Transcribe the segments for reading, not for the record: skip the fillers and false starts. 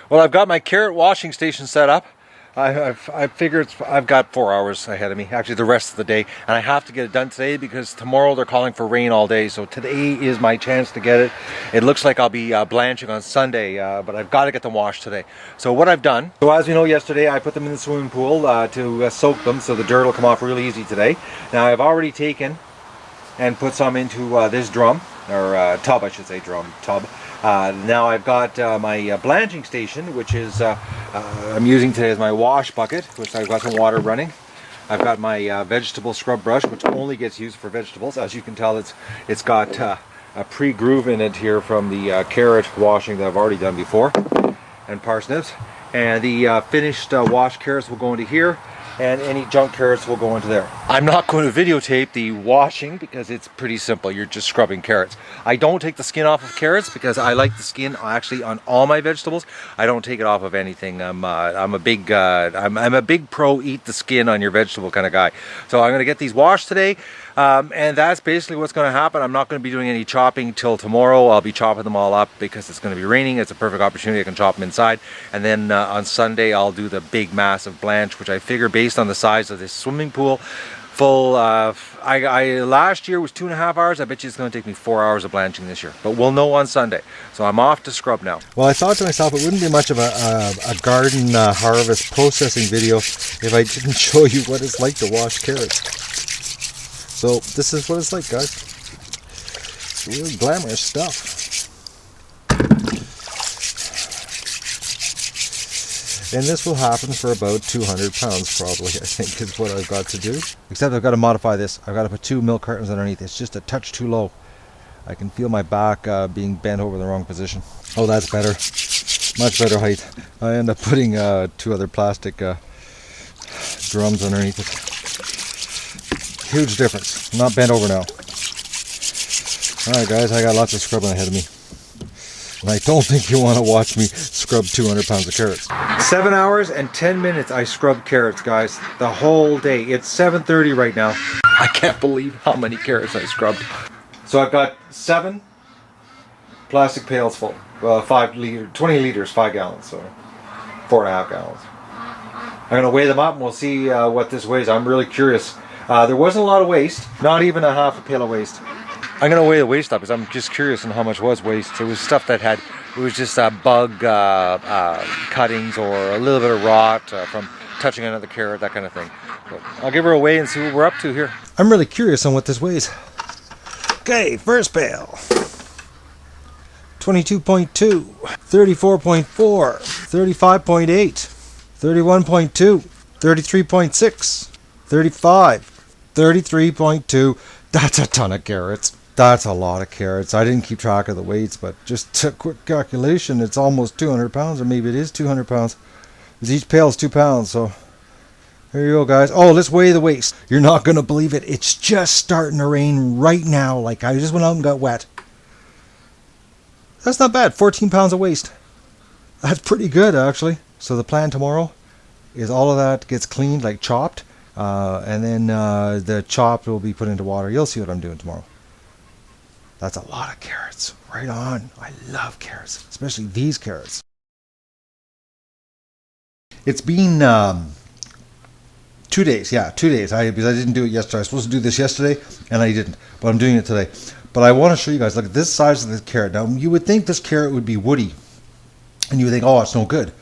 Well, I've got my carrot washing station set up. I figure I've got 4 hours ahead of me, actually the rest of the day, and I have to get it done today because tomorrow they're calling for rain all day, so today is my chance to get it. It looks like I'll be blanching on Sunday, but I've got to get them washed today. So what I've done, so as you know, yesterday I put them in the swimming pool to soak them so the dirt will come off really easy today. Now I've already taken and put some into this drum, or tub I should say, tub. Now I've got my blanching station, which is I'm using today as my wash bucket, which I've got some water running. I've got my vegetable scrub brush, which only gets used for vegetables. As you can tell, it's got a pre-groove in it here from the carrot washing that I've already done before, and parsnips. And the finished washed carrots will go into here, and any junk carrots will go into there. I'm not going to videotape the washing because it's pretty simple. You're just scrubbing carrots. I don't take the skin off of carrots because I like the skin actually on all my vegetables. I don't take it off of anything. I'm a big pro eat the skin on your vegetable kind of guy. So I'm going to get these washed today, and that's basically what's going to happen. I'm not going to be doing any chopping till tomorrow. I'll be chopping them all up because it's going to be raining. It's a perfect opportunity. I can chop them inside, and then on Sunday I'll do the big massive blanch, which I figure based on the size of this swimming pool full last year was 2.5 hours. I bet you it's going to take me 4 hours of blanching this year, but we'll know on Sunday. So I'm off to scrub now. Well, I thought to myself it wouldn't be much of a garden harvest processing video if I didn't show you what it's like to wash carrots. So this is what it's like, guys. It's really glamorous stuff. And this will happen for about 200 pounds probably, I think is what I've got to do. Except I've got to modify this. I've got to put 2 milk cartons underneath. It's just a touch too low. I can feel my back being bent over the wrong position. Oh, that's better. Much better height. I end up putting 2 other plastic drums underneath it. Huge difference. I'm not bent over now. Alright guys, I got lots of scrubbing ahead of me. And I don't think you want to watch me scrub 200 pounds of carrots. 7 hours and 10 minutes I scrubbed carrots, guys. The whole day. It's 7:30 right now. I can't believe how many carrots I scrubbed. So I've got 7 plastic pails full. 20 liters, 5 gallons. So 4.5 gallons. I'm going to weigh them up and we'll see what this weighs. I'm really curious. There wasn't a lot of waste. Not even a half a pail of waste. I'm going to weigh the waste up because I'm just curious on how much was waste. It was stuff that it was just bug cuttings or a little bit of rot from touching another carrot, that kind of thing. But I'll give her a weigh and see what we're up to here. I'm really curious on what this weighs. Okay, first pail. 22.2, 34.4, 35.8, 31.2, 33.6, 35, 33.2. That's a ton of carrots. That's a lot of carrots. I didn't keep track of the weights, but just a quick calculation, it's almost 200 pounds, or maybe it is 200 pounds. Because each pail is 2 pounds, so there you go, guys. Oh, let's weigh the waste. You're not going to believe it. It's just starting to rain right now. Like, I just went out and got wet. That's not bad. 14 pounds of waste. That's pretty good, actually. So the plan tomorrow is all of that gets cleaned, like chopped, and then the chopped will be put into water. You'll see what I'm doing tomorrow. That's a lot of carrots. Right on. I love carrots, especially these carrots. It's been 2 days. Yeah, 2 days. Because I didn't do it yesterday. I was supposed to do this yesterday, and I didn't. But I'm doing it today. But I want to show you guys. Look at this size of this carrot. Now, you would think this carrot would be woody. And you would think, oh, it's no good.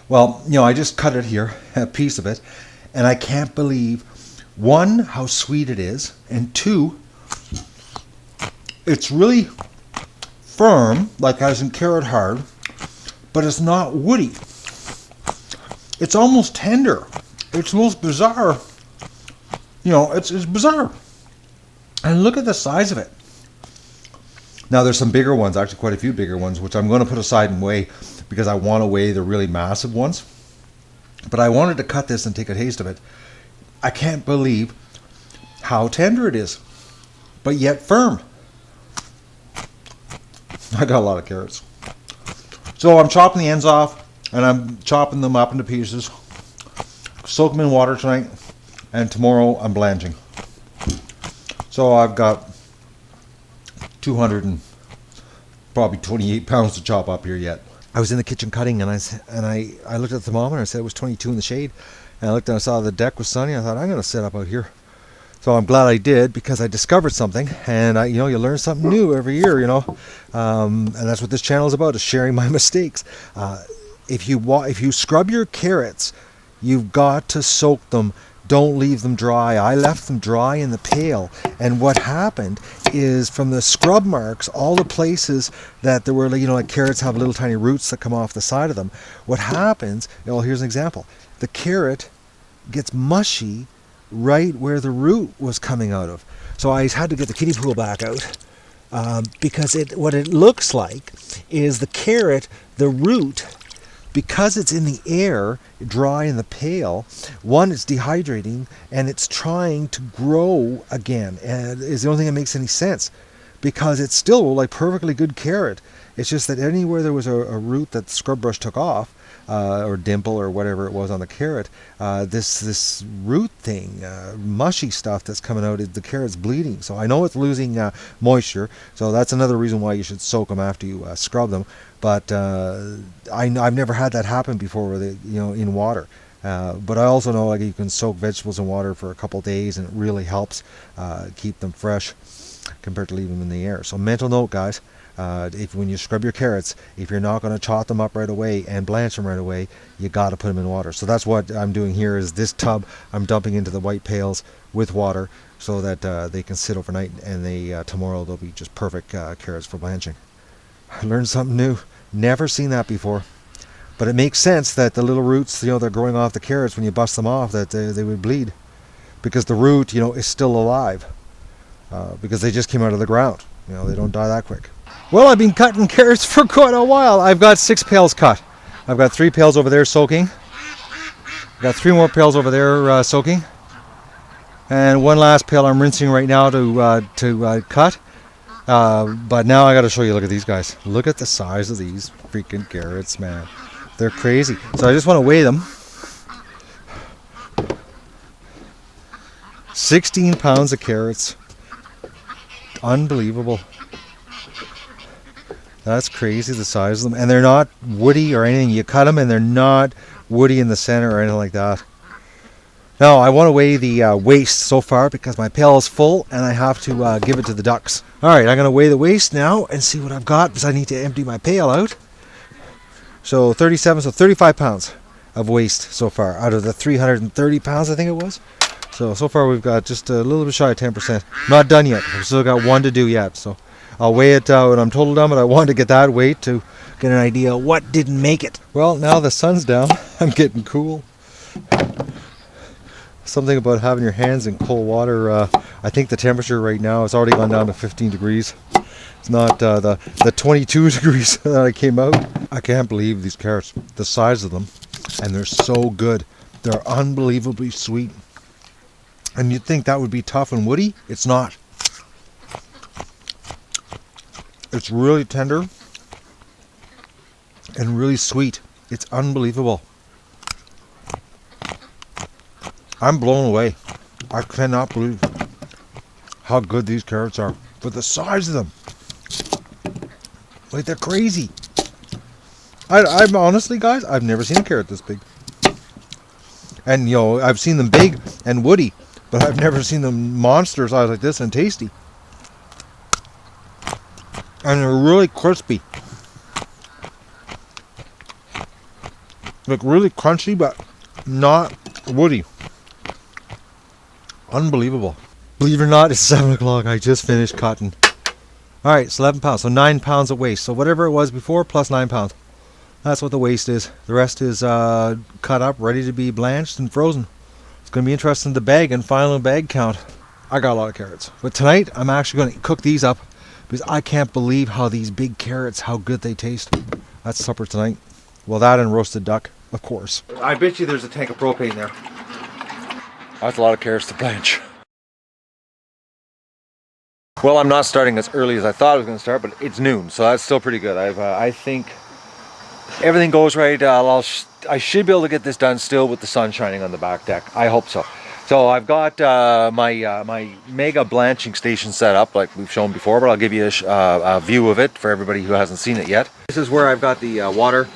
Well, you know, I just cut it here, a piece of it. And I can't believe, 1, how sweet it is. And 2, it's really firm, like as in carrot hard, but it's not woody. It's almost tender. It's the most bizarre. You know, it's bizarre. And look at the size of it. Now there's some bigger ones, actually quite a few bigger ones, which I'm going to put aside and weigh because I want to weigh the really massive ones. But I wanted to cut this and take a taste of it. I can't believe how tender it is, but yet firm. I got a lot of carrots. So I'm chopping the ends off and I'm chopping them up into pieces. Soak them in water tonight, and tomorrow I'm blanching. So I've got 200 and probably 28 pounds to chop up here yet. I was in the kitchen cutting, and I looked at the thermometer and said it was 22 in the shade. And I looked and I saw the deck was sunny. I thought, I'm going to set up out here. So I'm glad I did, because I discovered something, and you learn something new every year, and that's what this channel is about, is sharing my mistakes. If you scrub your carrots, you've got to soak them. Don't leave them dry. I left them dry in the pail, and what happened is, from the scrub marks, all the places that there were, like carrots have little tiny roots that come off the side of them. What happens? Well, here's an example. The carrot gets mushy right where the root was coming out of. So I had to get the kiddie pool back out, because what it looks like is the carrot, the root, because it's in the air, dry in the pail, one, it's dehydrating, and it's trying to grow again, and is the only thing that makes any sense, because it's still like perfectly good carrot. It's just that anywhere there was a root that the scrub brush took off, or dimple or whatever it was on the carrot, this root thing, mushy stuff that's coming out, the carrot's bleeding. So I know it's losing moisture, so that's another reason why you should soak them after you scrub them. But I've never had that happen before with it, in water. But I also know, like, you can soak vegetables in water for a couple days, and it really helps keep them fresh compared to leaving them in the air. So mental note, guys. When you scrub your carrots, if you're not going to chop them up right away and blanch them right away, you got to put them in water. So that's what I'm doing here. Is this tub I'm dumping into the white pails with water, so that they can sit overnight, and tomorrow they'll be just perfect carrots for blanching. I learned something new. Never seen that before. But it makes sense that the little roots, they're growing off the carrots, when you bust them off, that they would bleed, because the root, is still alive, because they just came out of the ground. They don't die that quick. Well, I've been cutting carrots for quite a while. I've got 6 pails cut. I've got 3 pails over there soaking. I've got 3 more pails over there soaking. And 1 last pail I'm rinsing right now to cut. But now I got to show you, look at these guys. Look at the size of these freaking carrots, man. They're crazy. So I just want to weigh them. 16 pounds of carrots. Unbelievable. That's crazy, the size of them. And they're not woody or anything. You cut them and they're not woody in the center or anything like that. Now, I want to weigh the waste so far, because my pail is full and I have to give it to the ducks. Alright, I'm going to weigh the waste now and see what I've got, because I need to empty my pail out. So 35 pounds of waste so far, out of the 330 pounds I think it was. So far we've got just a little bit shy of 10%. Not done yet. We've still got 1 to do yet. So I'll weigh it when I'm total done, but I wanted to get that weight to get an idea what didn't make it. Well, now the sun's down, I'm getting cool. Something about having your hands in cold water. I think the temperature right now has already gone down to 15 degrees. It's not the 22 degrees that I came out. I can't believe these carrots, the size of them, and they're so good. They're unbelievably sweet. And you'd think that would be tough and woody. It's not. It's really tender and really sweet. It's unbelievable. I'm blown away. I cannot believe how good these carrots are. But the size of them, like, they're crazy. I'm honestly, guys, I've never seen a carrot this big. And I've seen them big and woody, but I've never seen them monster size like this and tasty. And they're really crispy. Like, really crunchy, but not woody. Unbelievable. Believe it or not, it's 7 o'clock. I just finished cutting. Alright, it's 11 pounds. So 9 pounds of waste. So whatever it was before, plus 9 pounds. That's what the waste is. The rest is cut up, ready to be blanched and frozen. It's going to be interesting to bag and final bag count. I got a lot of carrots. But tonight, I'm actually going to cook these up, because I can't believe how these big carrots, how good they taste. That's supper tonight. Well, that and roasted duck, of course. I bet you there's a tank of propane there. That's a lot of carrots to blanch. Well, I'm not starting as early as I thought I was going to start, but it's noon, so that's still pretty good. I think everything goes right. I should be able to get this done still with the sun shining on the back deck. I hope so. So I've got my mega blanching station set up like we've shown before, but I'll give you a view of it for everybody who hasn't seen it yet. This is where I've got the water,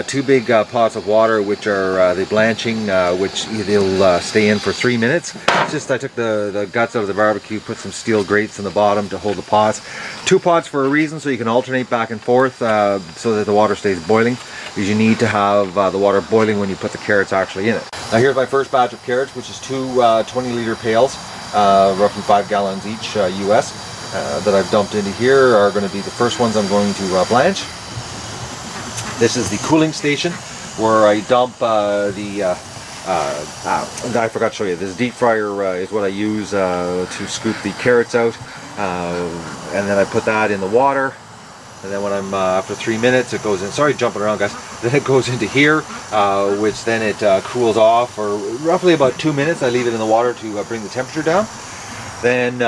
two big pots of water, which are the blanching, which they'll stay in for 3 minutes. It's just I took the guts out of the barbecue, put some steel grates in the bottom to hold the pots. 2 pots for a reason, so you can alternate back and forth so that the water stays boiling, because you need to have the water boiling when you put the carrots actually in it. Now here's my first batch of carrots, which is 2 20-liter pails, roughly 5 gallons each US, that I've dumped into here are going to be the first ones I'm going to blanch. This is the cooling station where I dump I forgot to show you, this deep fryer is what I use to scoop the carrots out, and then I put that in the water. And then when I'm after 3 minutes, it goes in. Sorry, jumping around, guys. Then it goes into here, which then it cools off for roughly about 2 minutes. I leave it in the water to bring the temperature down. Then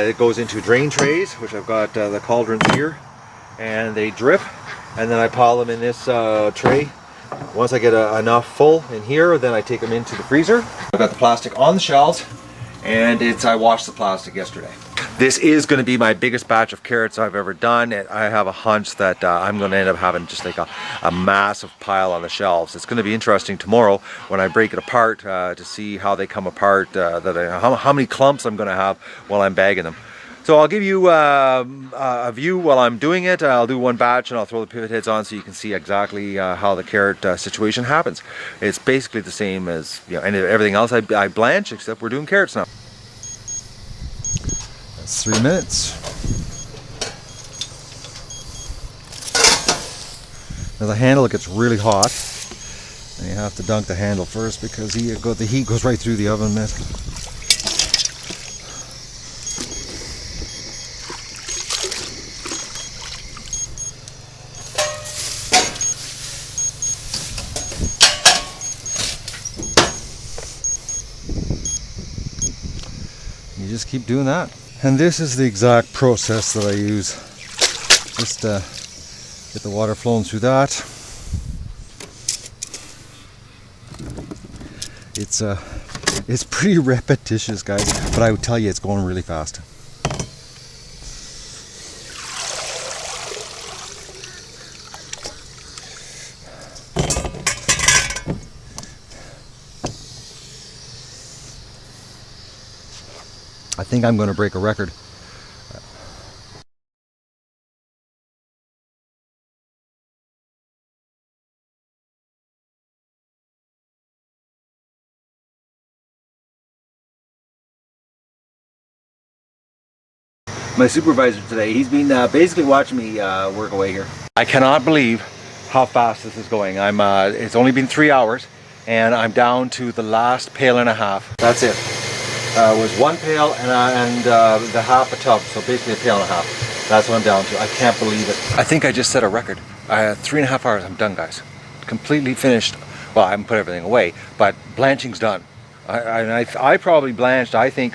it goes into drain trays, which I've got the cauldrons here, and they drip. And then I pile them in this tray. Once I get enough full in here, then I take them into the freezer. I've got the plastic on the shelves, and I washed the plastic yesterday. This is going to be my biggest batch of carrots I've ever done. I have a hunch that I'm going to end up having just like a massive pile on the shelves. It's going to be interesting tomorrow when I break it apart to see how they come apart, how many clumps I'm going to have while I'm bagging them. So I'll give you a view while I'm doing it. I'll do one batch and I'll throw the pivot heads on so you can see exactly how the carrot situation happens. It's basically the same as everything else I blanch, except we're doing carrots now. 3 minutes. Now the handle gets really hot, and you have to dunk the handle first because the heat goes right through the oven mitt. You just keep doing that. And this is the exact process that I use. Just get the water flowing through that. It's pretty repetitious, guys, but I would tell you it's going really fast. I think I'm going to break a record. My supervisor today, he's been basically watching me work away here. I cannot believe how fast this is going. It's only been 3 hours and I'm down to the last pail and a half. That's it. It was 1 pail and the half a tub, so basically a pail and a half. That's what I'm down to. I can't believe it. I think I just set a record. 3.5 hours, I'm done, guys. Completely finished. Well, I haven't put everything away, but blanching's done. I probably blanched, I think,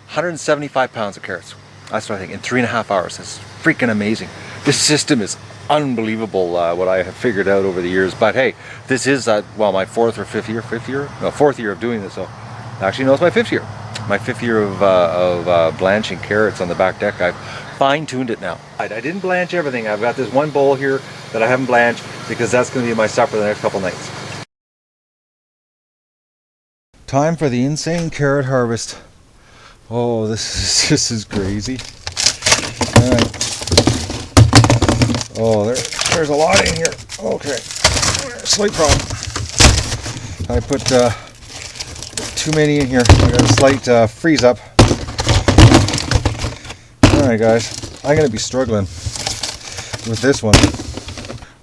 175 pounds of carrots. That's what I think, in 3.5 hours. That's freaking amazing. This system is unbelievable, what I have figured out over the years. But hey, this is, well, my fourth year of doing this. So actually, no, it's my 5th year. My 5th year of blanching carrots on the back deck. I've fine-tuned it now. I didn't blanch everything. I've got this one bowl here that I haven't blanched because that's going to be my supper the next couple nights. Time for the insane carrot harvest. Oh, this is crazy. All right. Oh, there's a lot in here. Okay, slight problem. I put too many in here. I got a slight freeze up. All right, guys, I'm gonna be struggling with this one.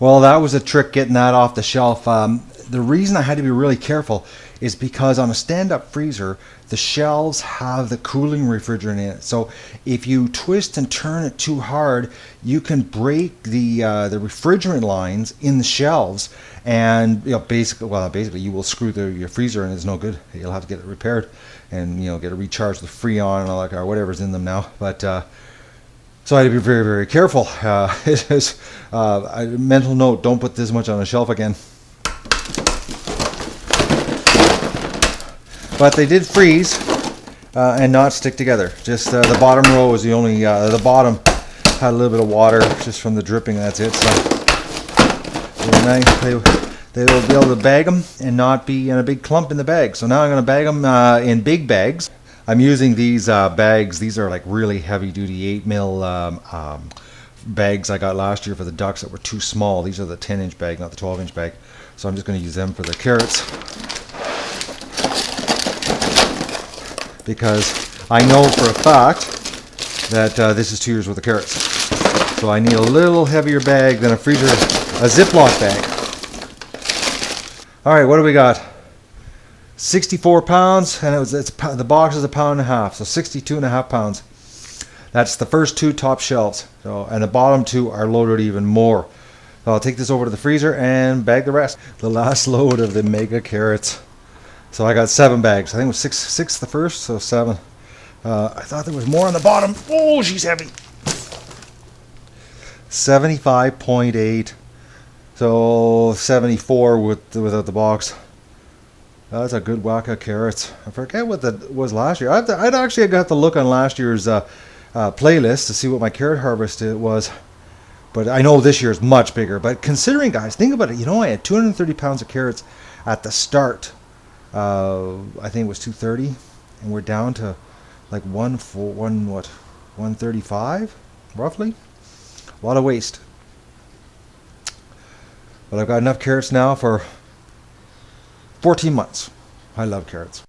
Well, that was a trick getting that off the shelf. The reason I had to be really careful is because on a stand-up freezer, the shelves have the cooling refrigerant in it. So if you twist and turn it too hard, you can break the refrigerant lines in the shelves, and basically you will screw your freezer, and it's no good. You'll have to get it repaired, and get it recharged with Freon and all that, or whatever's in them now. But so I had to be very, very careful. It is a mental note: don't put this much on a shelf again. but they did freeze and not stick together. Just the bottom row is the only, the bottom had a little bit of water just from the dripping, that's it. So they were nice. They will be able to bag them and not be in a big clump in the bag. So now I'm going to bag them in big bags. I'm using these bags. These are like really heavy duty 8 mil bags I got last year for the ducks that were too small. These are the 10-inch bag, not the 12-inch bag. So I'm just going to use them for the carrots, because I know for a fact that this is 2 years worth of carrots. So I need a little heavier bag than a freezer, a Ziploc bag. All right, what do we got? 64 pounds, and the box is a pound and a half, so 62.5 pounds. That's the first 2 top shelves. So, and the bottom 2 are loaded even more. So I'll take this over to the freezer and bag the rest. The last load of the mega carrots. So I got 7 bags. I think it was six the first, so 7. I thought there was more on the bottom. Oh, she's heavy. 75.8. So 74 without the box. That's a good whack of carrots. I forget what that was last year. I'd actually got to look on last year's playlist to see what my carrot harvest was. But I know this year is much bigger. But considering, guys, think about it. You know, I had 230 pounds of carrots at the start. I think it was 230, and we're down to like 135 roughly. A lot of waste. But I've got enough carrots now for 14 months. I love carrots.